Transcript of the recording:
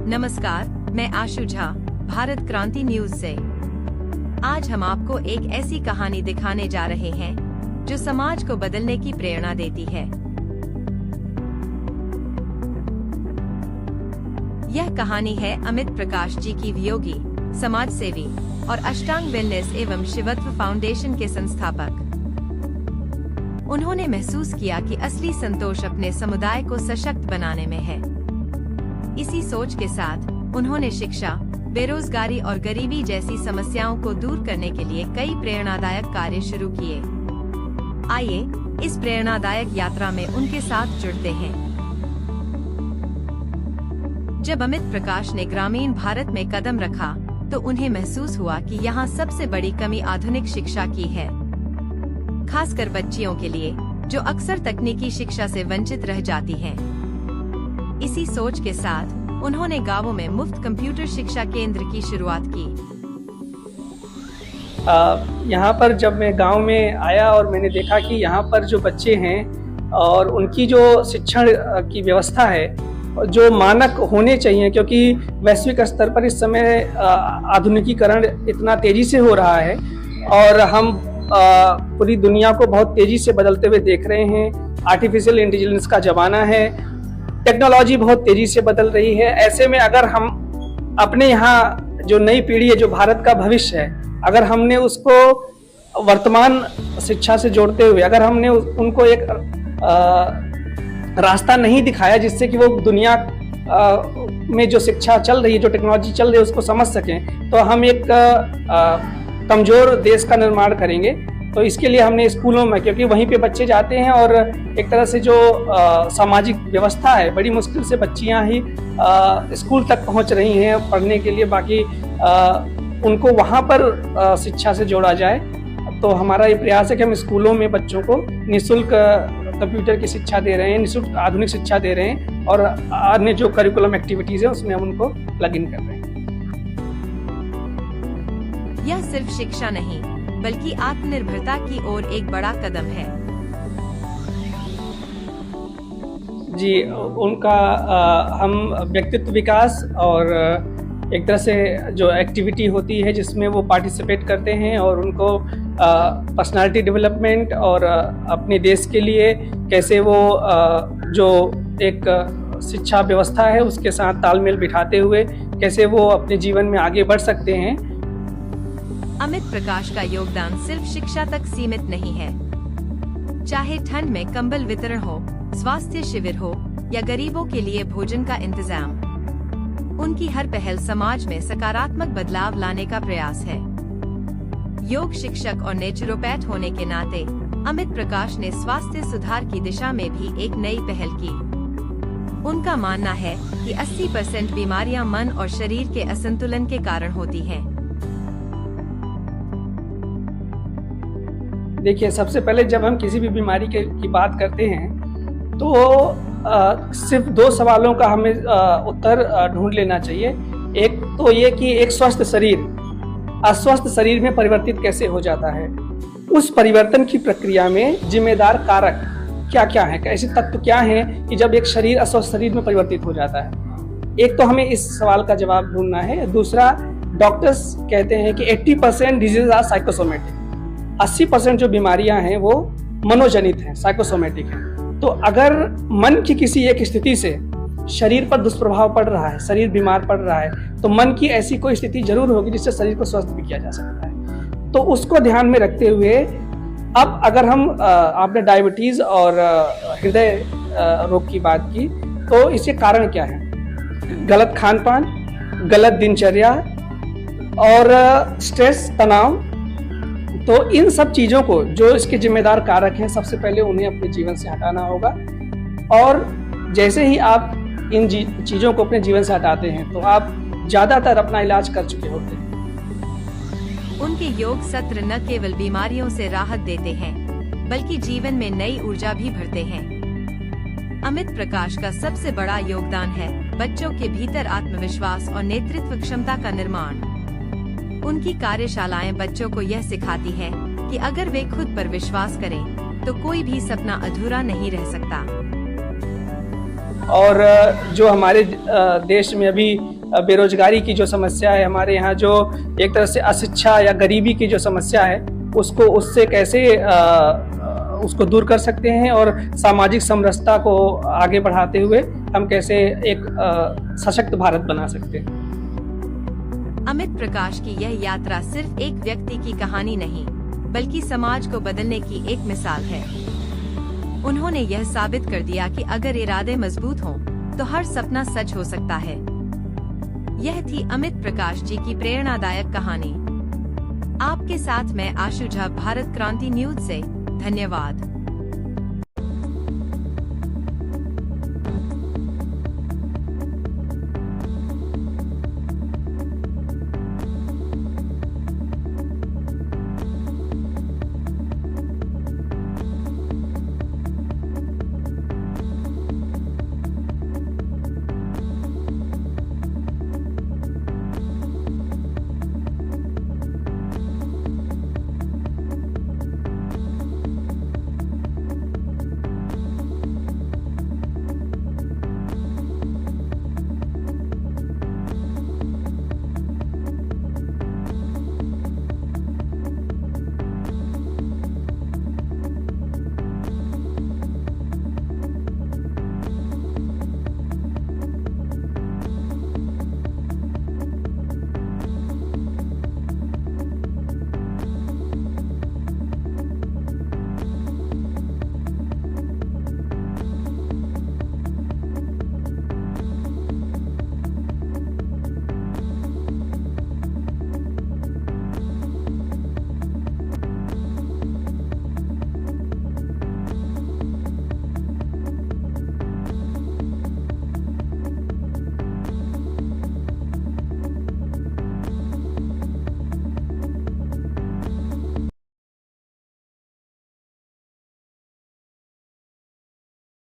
नमस्कार, मैं आशु झा, भारत क्रांति न्यूज से। आज हम आपको एक ऐसी कहानी दिखाने जा रहे हैं जो समाज को बदलने की प्रेरणा देती है। यह कहानी है अमित प्रकाश जी की वियोगी, समाज सेवी और अष्टांग वेलनेस एवं शिवत्व फाउंडेशन के संस्थापक। उन्होंने महसूस किया कि असली संतोष अपने समुदाय को सशक्त बनाने में है। इसी सोच के साथ उन्होंने शिक्षा, बेरोजगारी और गरीबी जैसी समस्याओं को दूर करने के लिए कई प्रेरणादायक कार्य शुरू किए। आइए इस प्रेरणादायक यात्रा में उनके साथ जुड़ते हैं। जब अमित प्रकाश ने ग्रामीण भारत में कदम रखा तो उन्हें महसूस हुआ कि यहाँ सबसे बड़ी कमी आधुनिक शिक्षा की है, खासकर बच्चियों के लिए जो अक्सर तकनीकी शिक्षा से वंचित रह जाती हैं। इसी सोच के साथ उन्होंने गांवों में मुफ्त कंप्यूटर शिक्षा केंद्र की शुरुआत की। यहाँ पर जब मैं गांव में आया और मैंने देखा कि यहाँ पर जो बच्चे हैं और उनकी जो शिक्षण की व्यवस्था है, जो मानक होने चाहिए, क्योंकि वैश्विक स्तर पर इस समय आधुनिकीकरण इतना तेजी से हो रहा है और हम पूरी दुनिया को बहुत तेजी से बदलते हुए देख रहे हैं। आर्टिफिशियल इंटेलिजेंस का जमाना है, टेक्नोलॉजी बहुत तेजी से बदल रही है। ऐसे में अगर हम अपने यहाँ जो नई पीढ़ी है, जो भारत का भविष्य है, अगर हमने उसको वर्तमान शिक्षा से जोड़ते हुए अगर हमने उनको एक रास्ता नहीं दिखाया जिससे कि वो दुनिया में जो शिक्षा चल रही है, जो टेक्नोलॉजी चल रही है, उसको समझ सकें, तो हम एक कमजोर देश का निर्माण करेंगे। तो इसके लिए हमने स्कूलों में, क्योंकि वहीं पे बच्चे जाते हैं और एक तरह से जो सामाजिक व्यवस्था है, बड़ी मुश्किल से बच्चियां ही स्कूल तक पहुंच रही हैं पढ़ने के लिए, बाकी उनको वहां पर शिक्षा से जोड़ा जाए। तो हमारा ये प्रयास है कि हम स्कूलों में बच्चों को निःशुल्क कंप्यूटर की शिक्षा दे रहे हैं, निःशुल्क आधुनिक शिक्षा दे रहे हैं और अन्य जो करिकुलम एक्टिविटीज है उसमें हम उनको प्लग इन कर रहे हैं। यह सिर्फ शिक्षा नहीं बल्कि आत्मनिर्भरता की ओर एक बड़ा कदम है। जी, उनका हम व्यक्तित्व विकास और एक तरह से जो एक्टिविटी होती है जिसमें वो पार्टिसिपेट करते हैं और उनको पर्सनालिटी डेवलपमेंट और अपने देश के लिए कैसे वो जो एक शिक्षा व्यवस्था है उसके साथ तालमेल बिठाते हुए कैसे वो अपने जीवन में आगे बढ़ सकते हैं। अमित प्रकाश का योगदान सिर्फ शिक्षा तक सीमित नहीं है। चाहे ठंड में कंबल वितरण हो, स्वास्थ्य शिविर हो या गरीबों के लिए भोजन का इंतजाम, उनकी हर पहल समाज में सकारात्मक बदलाव लाने का प्रयास है। योग शिक्षक और नेचुरोपैथ होने के नाते अमित प्रकाश ने स्वास्थ्य सुधार की दिशा में भी एक नई पहल की। उनका मानना है कि 80% बीमारियां मन और शरीर के असंतुलन के कारण होती हैं। देखिए, सबसे पहले जब हम किसी भी बीमारी की बात करते हैं तो सिर्फ दो सवालों का हमें उत्तर ढूंढ लेना चाहिए। एक तो ये कि एक स्वस्थ शरीर अस्वस्थ शरीर में परिवर्तित कैसे हो जाता है, उस परिवर्तन की प्रक्रिया में जिम्मेदार कारक क्या क्या है, ऐसे तत्व क्या हैं कि जब एक शरीर अस्वस्थ शरीर में परिवर्तित हो जाता है। एक तो हमें इस सवाल का जवाब ढूंढना है। दूसरा, डॉक्टर्स कहते हैं कि 80% डिजीज आर साइकोसोमेटिक, 80% जो बीमारियां हैं वो मनोजनित हैं, साइकोसोमेटिक हैं। तो अगर मन की किसी एक स्थिति से शरीर पर दुष्प्रभाव पड़ रहा है, शरीर बीमार पड़ रहा है, तो मन की ऐसी कोई स्थिति जरूर होगी जिससे शरीर को स्वस्थ भी किया जा सकता है। तो उसको ध्यान में रखते हुए अब अगर हम आपने डायबिटीज और हृदय रोग की बात की, तो इसके कारण क्या है? गलत खान पान, गलत दिनचर्या और स्ट्रेस, तनाव। तो इन सब चीजों को, जो इसके जिम्मेदार कारक हैं, सबसे पहले उन्हें अपने जीवन से हटाना होगा। और जैसे ही आप इन चीजों को अपने जीवन से हटाते हैं तो आप ज्यादातर अपना इलाज कर चुके होते हैं। उनके योग सत्र न केवल बीमारियों से राहत देते हैं बल्कि जीवन में नई ऊर्जा भी भरते हैं। अमित प्रकाश का सबसे बड़ा योगदान है बच्चों के भीतर आत्मविश्वास और नेतृत्व क्षमता का निर्माण। उनकी कार्यशालाएं बच्चों को यह सिखाती हैं कि अगर वे खुद पर विश्वास करें तो कोई भी सपना अधूरा नहीं रह सकता। और जो हमारे देश में अभी बेरोजगारी की जो समस्या है, हमारे यहाँ जो एक तरह से अशिक्षा या गरीबी की जो समस्या है, उससे कैसे उसको दूर कर सकते हैं और सामाजिक समरसता को आगे बढ़ाते हुए हम कैसे एक सशक्त भारत बना सकते हैं। अमित प्रकाश की यह यात्रा सिर्फ एक व्यक्ति की कहानी नहीं, बल्कि समाज को बदलने की एक मिसाल है। उन्होंने यह साबित कर दिया कि अगर इरादे मजबूत हों, तो हर सपना सच हो सकता है। यह थी अमित प्रकाश जी की प्रेरणादायक कहानी। आपके साथ मैं आशु झा, भारत क्रांति न्यूज से। धन्यवाद।